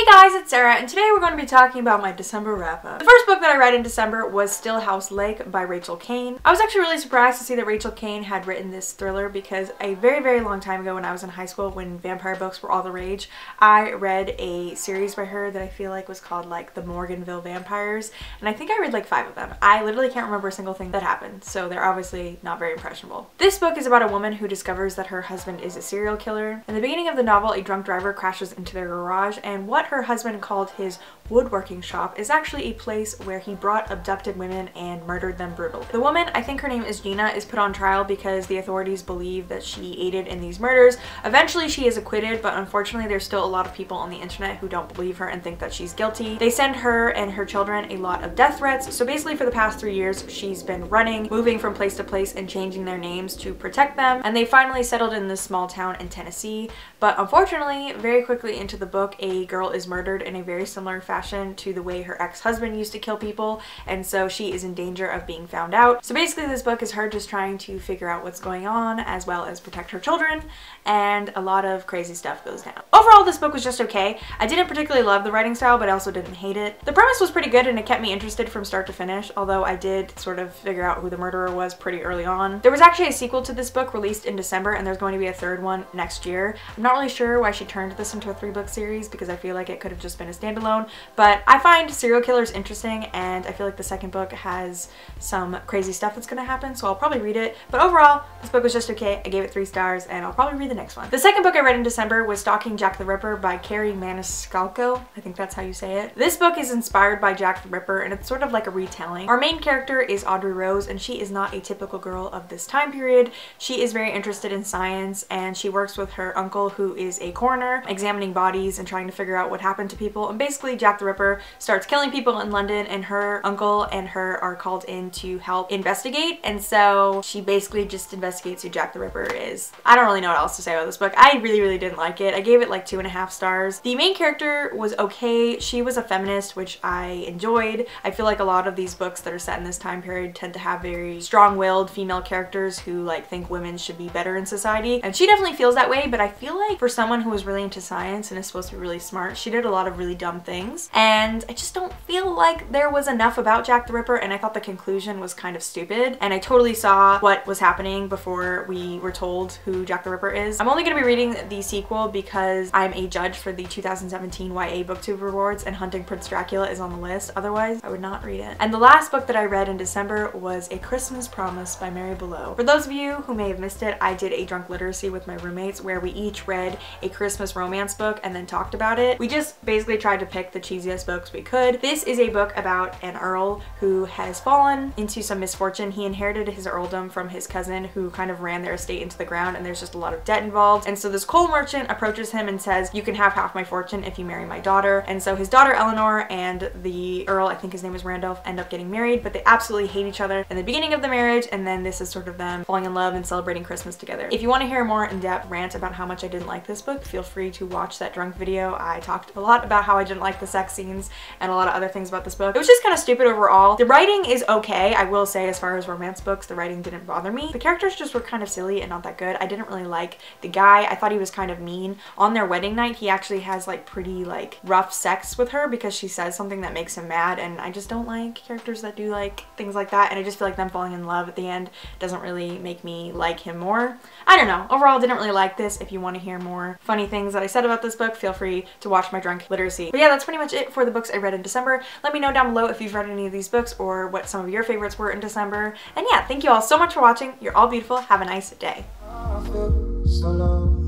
Hey guys, it's Sarah, and today we're going to be talking about my December wrap-up. The first book that I read in December was Stillhouse Lake by Caine. I was actually really surprised to see that Caine had written this thriller because a very long time ago when I was in high school, when vampire books were all the rage, I read a series by her that I feel like was called like the Morganville Vampires, and I think I read like 5 of them. I literally can't remember a single thing that happened, so they're obviously not very impressionable. This book is about a woman who discovers that her husband is a serial killer. In the beginning of the novel, a drunk driver crashes into their garage, and what her husband called his woodworking shop is actually a place where he brought abducted women and murdered them brutally. The woman, I think her name is Gina, is put on trial because the authorities believe that she aided in these murders. Eventually she is acquitted, but unfortunately there's still a lot of people on the internet who don't believe her and think that she's guilty. They send her and her children a lot of death threats, so basically for the past 3 years she's been running, moving from place to place and changing their names to protect them, and they finally settled in this small town in Tennessee. But unfortunately, very quickly into the book, a girl is murdered in a very similar fashion to the way her ex-husband used to kill people, and so she is in danger of being found out. So basically this book is her just trying to figure out what's going on as well as protect her children, and a lot of crazy stuff goes down. Overall, this book was just okay. I didn't particularly love the writing style, but I also didn't hate it. The premise was pretty good and it kept me interested from start to finish, although I did sort of figure out who the murderer was pretty early on. There was actually a sequel to this book released in December, and there's going to be a third one next year. I'm not really sure why she turned this into a 3-book series because I feel like it could have just been a standalone, but I find serial killers interesting and I feel like the second book has some crazy stuff that's gonna happen, so I'll probably read it. But overall, this book was just okay. I gave it 3 stars and I'll probably read the next one. The second book I read in December was Stalking Jack the Ripper by Kerri Maniscalco. I think that's how you say it. This book is inspired by Jack the Ripper and it's sort of like a retelling. Our main character is Audrey Rose, and she is not a typical girl of this time period. She is very interested in science and she works with her uncle, who is a coroner, examining bodies and trying to figure out what happened to people. And basically Jack the Ripper starts killing people in London, and her uncle and her are called in to help investigate, and so she basically just investigates who Jack the Ripper is. I don't really know what else to say about this book. I really didn't like it. I gave it like 2.5 stars. The main character was okay. She was a feminist, which I enjoyed. I feel like a lot of these books that are set in this time period tend to have very strong-willed female characters who like think women should be better in society, and she definitely feels that way, but I feel like for someone who was really into science and is supposed to be really smart, she did a lot of really dumb things, and I just don't feel like there was enough about Jack the Ripper, and I thought the conclusion was kind of stupid, and I totally saw what was happening before we were told who Jack the Ripper is. I'm only going to be reading the sequel because I'm a judge for the 2017 YA Booktube Awards and Hunting Prince Dracula is on the list, otherwise I would not read it. And the last book that I read in December was A Christmas Promise by Balogh. For those of you who may have missed it, I did a drunk literacy with my roommates where we each read a Christmas romance book and then talked about it. We just basically tried to pick the cheesiest books we could. This is a book about an earl who has fallen into some misfortune. He inherited his earldom from his cousin who kind of ran their estate into the ground, and there's just a lot of debt involved. And so this coal merchant approaches him and says, "You can have half my fortune if you marry my daughter." And so his daughter Eleanor and the earl, I think his name is Randolph, end up getting married, but they absolutely hate each other in the beginning of the marriage, and then this is sort of them falling in love and celebrating Christmas together. If you want to hear a more in-depth rant about how much I didn't like this book, feel free to watch that drunk video. I talked a lot about how I didn't like the sex scenes and a lot of other things about this book. It was just kind of stupid overall. The writing is okay, I will say. As far as romance books, the writing didn't bother me. The characters just were kind of silly and not that good. I didn't really like the guy. I thought he was kind of mean. On their wedding night, he actually has like pretty like rough sex with her because she says something that makes him mad, and I just don't like characters that do like things like that, and I just feel like them falling in love at the end doesn't really make me like him more. I don't know. Overall, didn't really like this. If you want to hear more funny things that I said about this book, feel free to watch my drunk literacy. But yeah, that's pretty much it for the books I read in December. Let me know down below if you've read any of these books or what some of your favorites were in December. And yeah, thank you all so much for watching. You're all beautiful. Have a nice day. I feel so low,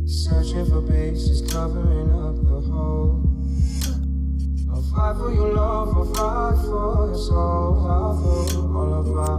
searching for bases, covering up the hole. I'll fight for your love, I'll fight for your soul. I feel all about